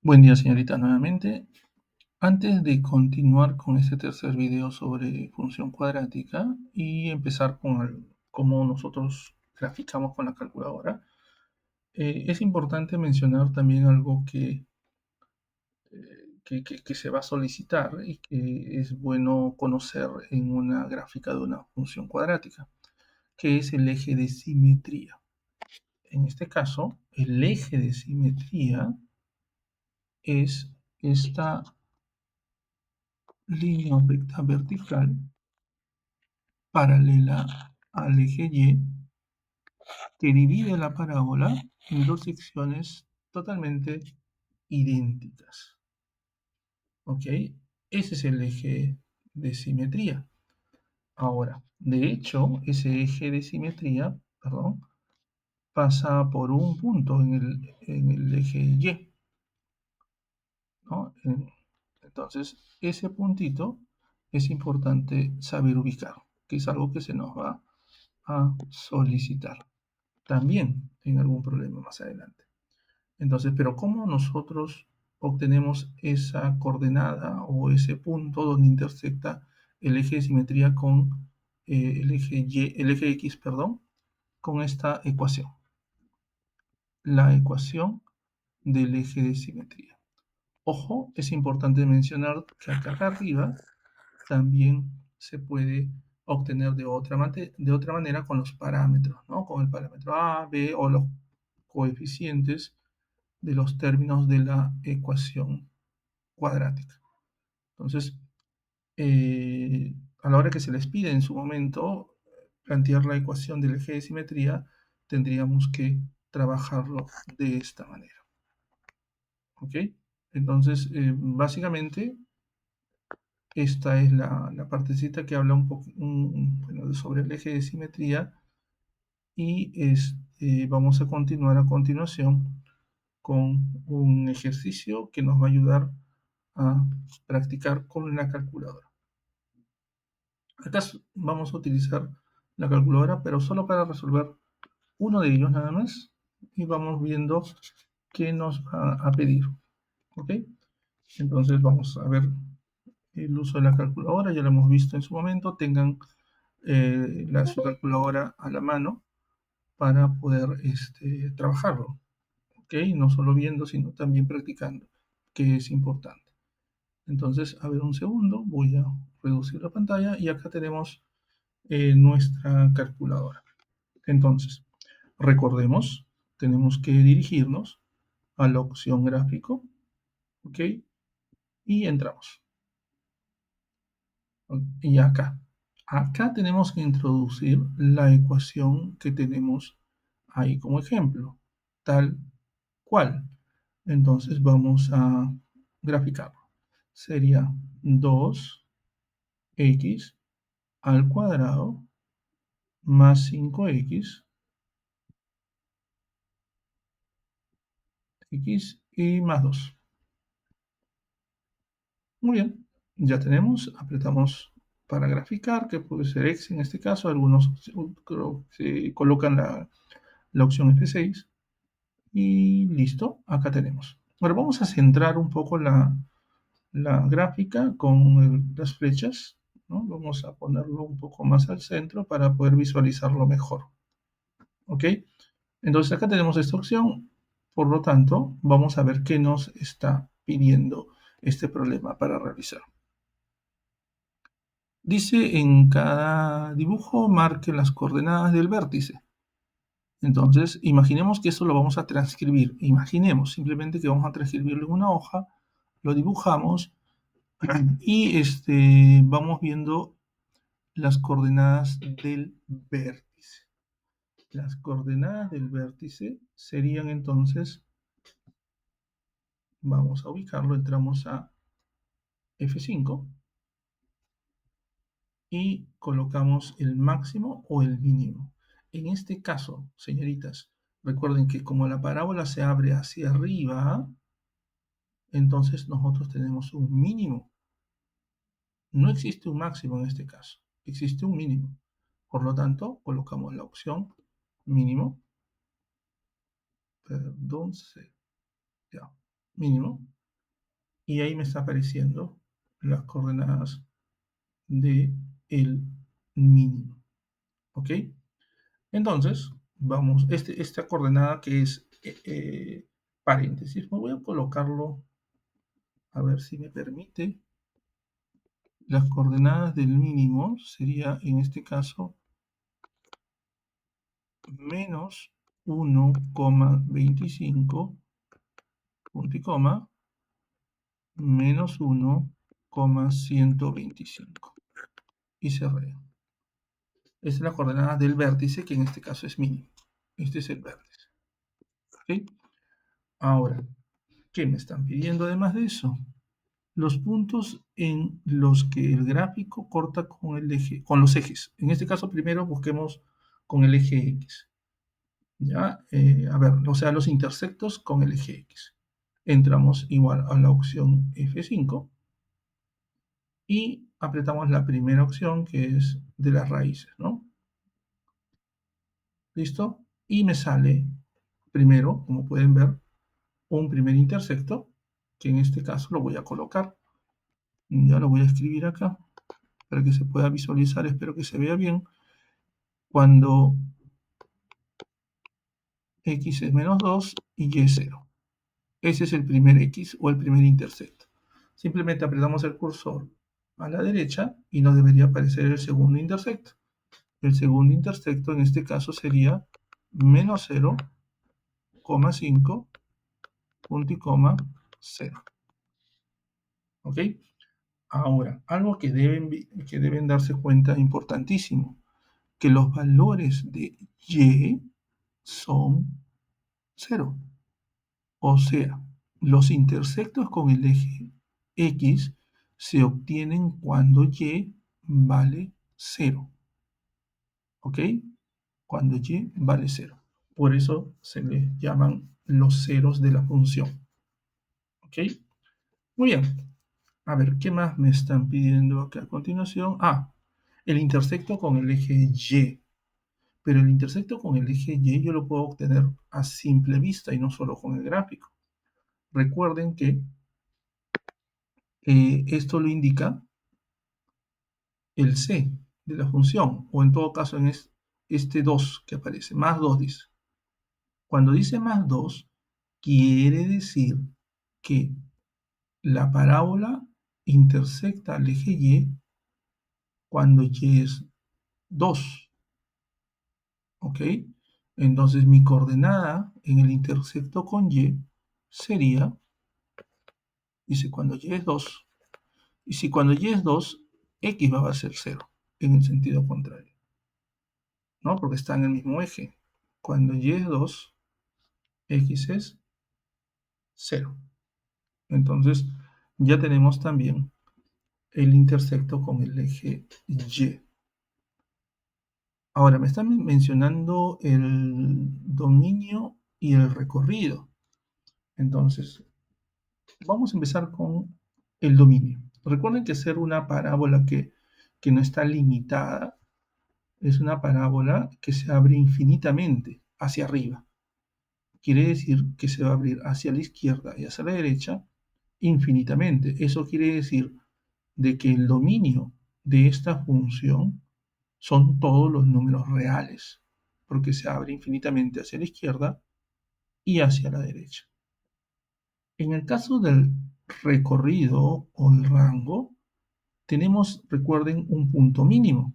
Buen día, señorita, nuevamente. Antes de continuar con este tercer video sobre función cuadrática y empezar con cómo nosotros graficamos con la calculadora, es importante mencionar también algo que se va a solicitar y que es bueno conocer en una gráfica de una función cuadrática, que es el eje de simetría. En este caso, el eje de simetría es esta línea recta vertical paralela al eje Y que divide la parábola en dos secciones totalmente idénticas. ¿Ok? Ese es el eje de simetría. Ahora, de hecho, ese eje de simetría, perdón, pasa por un punto en el eje Y, ¿no? Entonces, ese puntito es importante saber ubicar, que es algo que se nos va a solicitar también en algún problema más adelante. Entonces, pero ¿cómo nosotros obtenemos esa coordenada o ese punto donde intersecta el eje de simetría con el eje X, perdón, con esta ecuación? La ecuación del eje de simetría. Ojo, es importante mencionar que acá arriba también se puede obtener de otra manera con los parámetros, ¿no? Con el parámetro A, B o los coeficientes de los términos de la ecuación cuadrática. Entonces, a la hora que se les pide en su momento plantear la ecuación del eje de simetría, tendríamos que trabajarlo de esta manera. ¿Ok? Entonces, básicamente, esta es la partecita que habla un poco sobre el eje de simetría y vamos a continuar a continuación con un ejercicio que nos va a ayudar a practicar con la calculadora. Acá vamos a utilizar la calculadora, pero solo para resolver uno de ellos nada más y vamos viendo qué nos va a pedir. ¿Ok? Entonces vamos a ver el uso de la calculadora, ya lo hemos visto en su momento. Tengan su calculadora a la mano para poder trabajarlo. ¿Ok? No solo viendo, sino también practicando, que es importante. Entonces, a ver un segundo, voy a reducir la pantalla y acá tenemos nuestra calculadora. Entonces, recordemos, tenemos que dirigirnos a la opción gráfico, ¿ok? Y entramos. Y acá tenemos que introducir la ecuación que tenemos ahí como ejemplo, tal cual. Entonces vamos a graficarlo. Sería 2x al cuadrado más 5x, x y más 2. Muy bien, ya tenemos, apretamos para graficar, que puede ser x en este caso, algunos creo que colocan la opción F6 y listo, acá tenemos. Ahora vamos a centrar un poco la gráfica con las flechas, ¿no? Vamos a ponerlo un poco más al centro para poder visualizarlo mejor. ¿Ok? Entonces acá tenemos esta opción, por lo tanto, vamos a ver qué nos está pidiendo este problema para realizar. Dice en cada dibujo marque las coordenadas del vértice. Entonces, imaginemos que esto lo vamos a transcribir. Imaginemos simplemente que vamos a transcribirlo en una hoja, lo dibujamos y vamos viendo las coordenadas del vértice. Las coordenadas del vértice serían entonces, vamos a ubicarlo, entramos a F5 y colocamos el máximo o el mínimo. En este caso, señoritas, recuerden que como la parábola se abre hacia arriba, entonces nosotros tenemos un mínimo. No existe un máximo en este caso, existe un mínimo. Por lo tanto, colocamos la opción mínimo, perdón, ya, mínimo, y ahí me está apareciendo las coordenadas de el mínimo. ¿Ok? Entonces, vamos, esta coordenada que es paréntesis, me voy a colocarlo, a ver si me permite. Las coordenadas del mínimo sería, en este caso, menos 1,25, punto y coma, menos 1,125. Y cerré. Esta es la coordenada del vértice, que en este caso es mínimo. Este es el vértice. ¿Ok? Ahora, ¿qué me están pidiendo además de eso? Los puntos en los que el gráfico corta con el eje, con los ejes. En este caso, primero busquemos con el eje X. ¿Ya? A ver, o sea, los intersectos con el eje X. Entramos igual a la opción F5 y apretamos la primera opción, que es de las raíces, ¿no? ¿Listo? Y me sale primero, como pueden ver, un primer intersecto, que en este caso lo voy a colocar. Ya lo voy a escribir acá para que se pueda visualizar, espero que se vea bien. Cuando x es menos 2 y y es 0. Ese es el primer x o el primer intersecto. Simplemente apretamos el cursor a la derecha y nos debería aparecer el segundo intersecto. El segundo intersecto en este caso sería menos 0,5, punto y coma, 0. ¿Ok? Ahora, algo que deben darse cuenta importantísimo, que los valores de y son 0. O sea, los intersectos con el eje X se obtienen cuando y vale 0. ¿Ok? Cuando y vale 0. Por eso se les llaman los ceros de la función. ¿Ok? Muy bien. A ver, ¿qué más me están pidiendo acá a continuación? Ah, el intersecto con el eje Y. Pero el intersecto con el eje Y yo lo puedo obtener a simple vista y no solo con el gráfico. Recuerden que esto lo indica el c de la función, o en todo caso en este 2 que aparece, más 2 dice. Cuando dice más 2, quiere decir que la parábola intersecta al eje Y cuando Y es 2. ¿Ok? Entonces mi coordenada en el intersecto con Y sería, dice, cuando Y es 2. Y si cuando Y es 2, X va a ser 0 en el sentido contrario, ¿no? Porque está en el mismo eje. Cuando Y es 2, X es 0. Entonces ya tenemos también el intersecto con el eje Y. Ahora, me están mencionando el dominio y el recorrido. Entonces, vamos a empezar con el dominio. Recuerden que ser una parábola que no está limitada es una parábola que se abre infinitamente hacia arriba. Quiere decir que se va a abrir hacia la izquierda y hacia la derecha infinitamente. Eso quiere decir de que el dominio de esta función son todos los números reales, porque se abre infinitamente hacia la izquierda y hacia la derecha. En el caso del recorrido o el rango, tenemos, recuerden, un punto mínimo.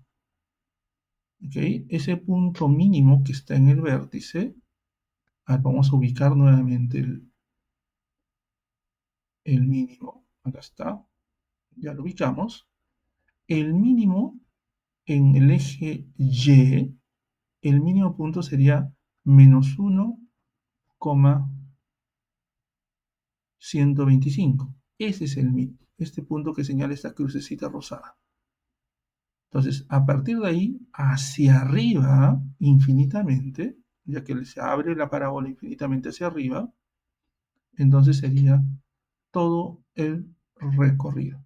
¿Okay? Ese punto mínimo que está en el vértice, vamos a ubicar nuevamente el mínimo. Acá está, ya lo ubicamos. El mínimo en el eje Y, el mínimo punto sería menos 1,125. Ese es el mínimo, este punto que señala esta crucecita rosada. Entonces, a partir de ahí, hacia arriba, infinitamente, ya que se abre la parábola infinitamente hacia arriba, entonces sería todo el recorrido.